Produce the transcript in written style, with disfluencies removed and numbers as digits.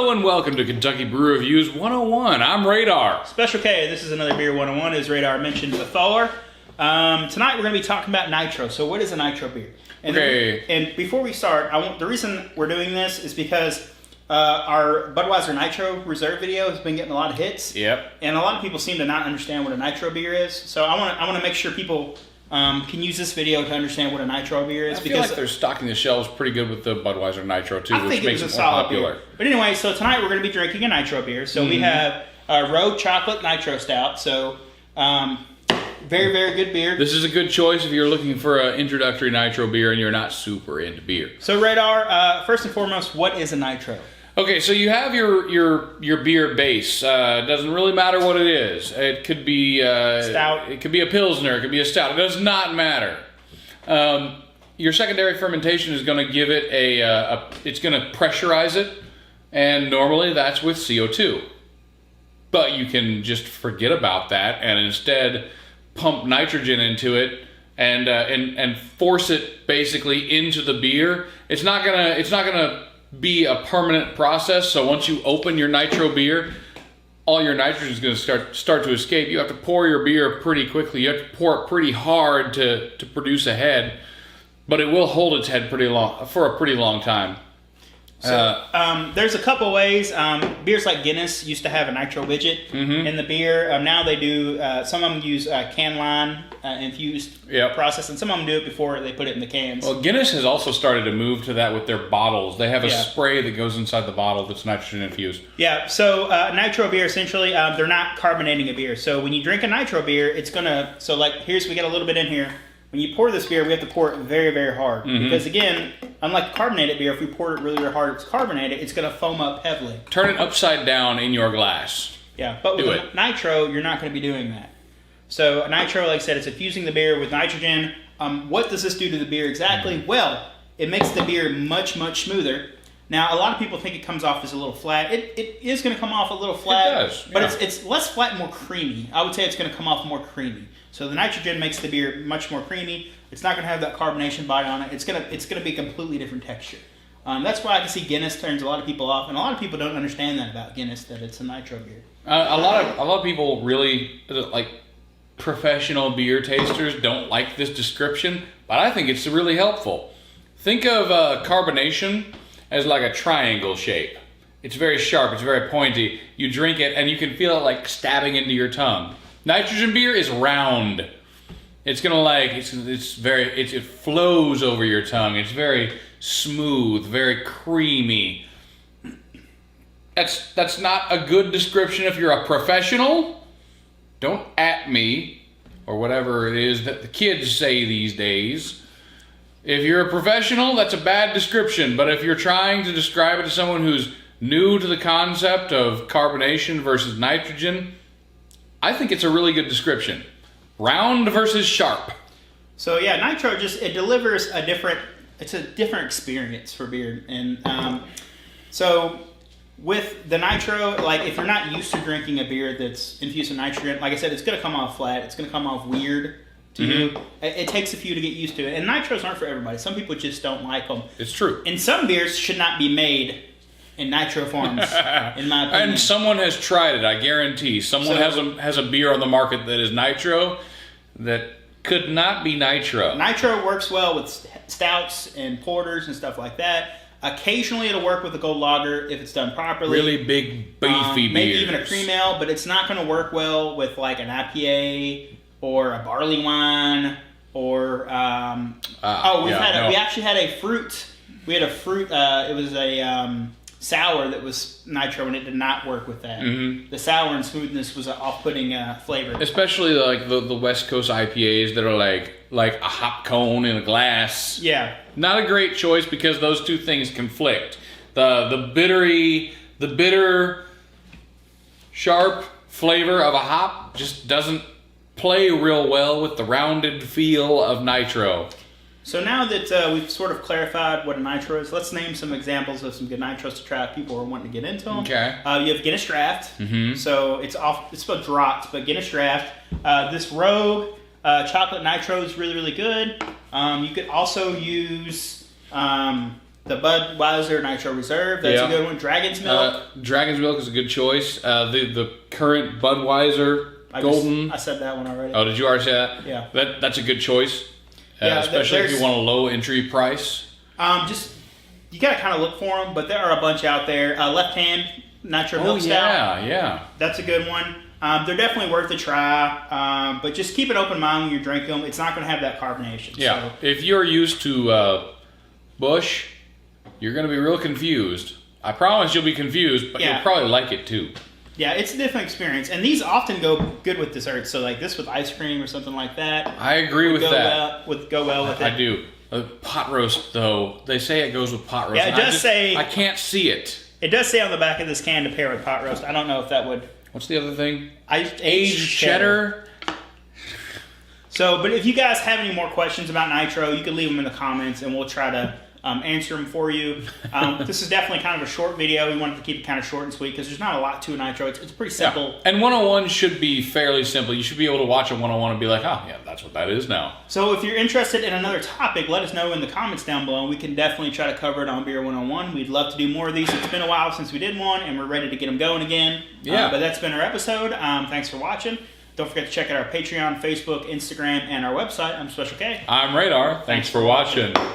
Hello and welcome to Kentucky Brew Reviews 101. I'm Radar. Special K, this is another Beer 101, as Radar mentioned before. Tonight we're going to be talking about Nitro. So what is a Nitro beer? And before we start, the reason we're doing this is because our Budweiser Nitro Reserve video has been getting a lot of hits. Yep. And a lot of people seem to not understand what a Nitro beer is. So I want to make sure people can use this video to understand what a Nitro beer is. I feel like they're stocking the shelves pretty good with the Budweiser Nitro too, which makes it more popular. Beer. But anyway, so tonight we're going to be drinking a Nitro beer. So we have Rogue Chocolate Nitro Stout. So very, very good beer. This is a good choice if you're looking for an introductory Nitro beer and you're not super into beer. So Radar, first and foremost, what is a Nitro? Okay, so you have your beer base. It doesn't really matter what it is. It could be stout. It could be a Pilsner. It could be a stout. It does not matter. Your secondary fermentation is going to give it it's going to pressurize it, and normally that's with CO2. But you can just forget about that and instead pump nitrogen into it and force it basically into the beer. It's not gonna be a permanent process. So once you open your Nitro beer, all your nitrogen is going to start to escape. You have to pour your beer pretty quickly. You have to pour it pretty hard to produce a head, but it will hold its head for a pretty long time. So there's a couple ways. Beers like Guinness used to have a nitro widget in the beer. Now they do. Some of them use can line infused process, and some of them do it before they put it in the cans. Well, Guinness has also started to move to that with their bottles. They have a spray that goes inside the bottle that's nitrogen infused. Yeah. So nitro beer essentially, they're not carbonating a beer. So when you drink a nitro beer, it's gonna. So like we get a little bit in here. When you pour this beer, we have to pour it very, very hard. Because again, unlike carbonated beer, if we pour it really, really hard, it's carbonated, it's going to foam up heavily. Turn it upside down in your glass. Yeah, but with nitro, you're not going to be doing that. So nitro, like I said, it's infusing the beer with nitrogen. What does this do to the beer exactly? Well, it makes the beer much, much smoother. Now, a lot of people think it comes off as a little flat. It is going to come off a little flat. It does, yeah. But it's less flat and more creamy. I would say it's going to come off more creamy. So the nitrogen makes the beer much more creamy. It's not going to have that carbonation bite on it. It's going to be a completely different texture. That's why I can see Guinness turns a lot of people off, and a lot of people don't understand that about Guinness, that it's a nitro beer. A lot of people really like professional beer tasters don't like this description, but I think it's really helpful. Think of carbonation as like a triangle shape. It's very sharp. It's very pointy. You drink it, and you can feel it like stabbing into your tongue. Nitrogen beer is round. It's gonna it flows over your tongue. It's very smooth, very creamy. That's not a good description if you're a professional. Don't at me, or whatever it is that the kids say these days. If you're a professional, that's a bad description. But if you're trying to describe it to someone who's new to the concept of carbonation versus nitrogen, I think it's a really good description. Round versus sharp. So yeah, nitro it delivers a different experience for beer. And so with the nitro, like if you're not used to drinking a beer that's infused with nitrogen, like I said, it's going to come off flat. It's going to come off weird to you. It takes a few to get used to it. And nitros aren't for everybody. Some people just don't like them. It's true. And some beers should not be made in nitro forms, in my opinion. And someone has tried it, I guarantee. Someone has a beer on the market that is nitro that could not be nitro. Nitro works well with stouts and porters and stuff like that. Occasionally it'll work with a gold lager if it's done properly. Really big, beefy beers. Maybe even a cream ale, but it's not going to work well with like an IPA or a barley wine or... we actually had a fruit. We had a fruit, it was a... sour that was nitro, and it did not work with that. The sour and smoothness was an off-putting flavor. Especially like the West Coast IPAs that are like a hop cone in a glass. Yeah. Not a great choice because those two things conflict. The bitter, sharp flavor of a hop just doesn't play real well with the rounded feel of nitro. So now that we've sort of clarified what a nitro is, let's name some examples of some good nitros to try if people are wanting to get into them. Okay. You have Guinness Draft. So it's spelled Draught, but Guinness Draft. This Rogue Chocolate Nitro is really, really good. You could also use the Budweiser Nitro Reserve. That's a good one. Dragon's Milk. Dragon's Milk is a good choice. The current Budweiser Golden. I said that one already. Oh, did you already say that? Yeah. That's a good choice. Yeah, especially if you want a low entry price. You gotta kind of look for them, but there are a bunch out there. Left Hand Nitro Milk Stout. Yeah. That's a good one. They're definitely worth a try, but just keep an open mind when you're drinking them. It's not going to have that carbonation. Yeah. So. If you're used to Busch, you're going to be real confused. I promise you'll be confused, but you'll probably like it too. Yeah, it's a different experience, and these often go good with desserts. So like this with ice cream or something like that. I agree with that. Go well with it. I do. Pot roast, though, they say it goes with pot roast. Yeah, it does say. I can't see it. It does say on the back of this can to pair with pot roast. I don't know if that would. What's the other thing? Aged cheddar. So, but if you guys have any more questions about Nitro, you can leave them in the comments, and we'll try to answer them for you. This is definitely kind of a short video. We wanted to keep it kind of short and sweet because there's not a lot to a Nitro. It's pretty simple. Yeah. And 101 should be fairly simple. You should be able to watch a 101 and be like, oh, yeah, that's what that is now. So if you're interested in another topic, let us know in the comments down below. We can definitely try to cover it on Beer 101. We'd love to do more of these. It's been a while since we did one, and we're ready to get them going again. Yeah. But that's been our episode. Thanks for watching. Don't forget to check out our Patreon, Facebook, Instagram, and our website. I'm Special K. I'm Radar. Thanks for watching.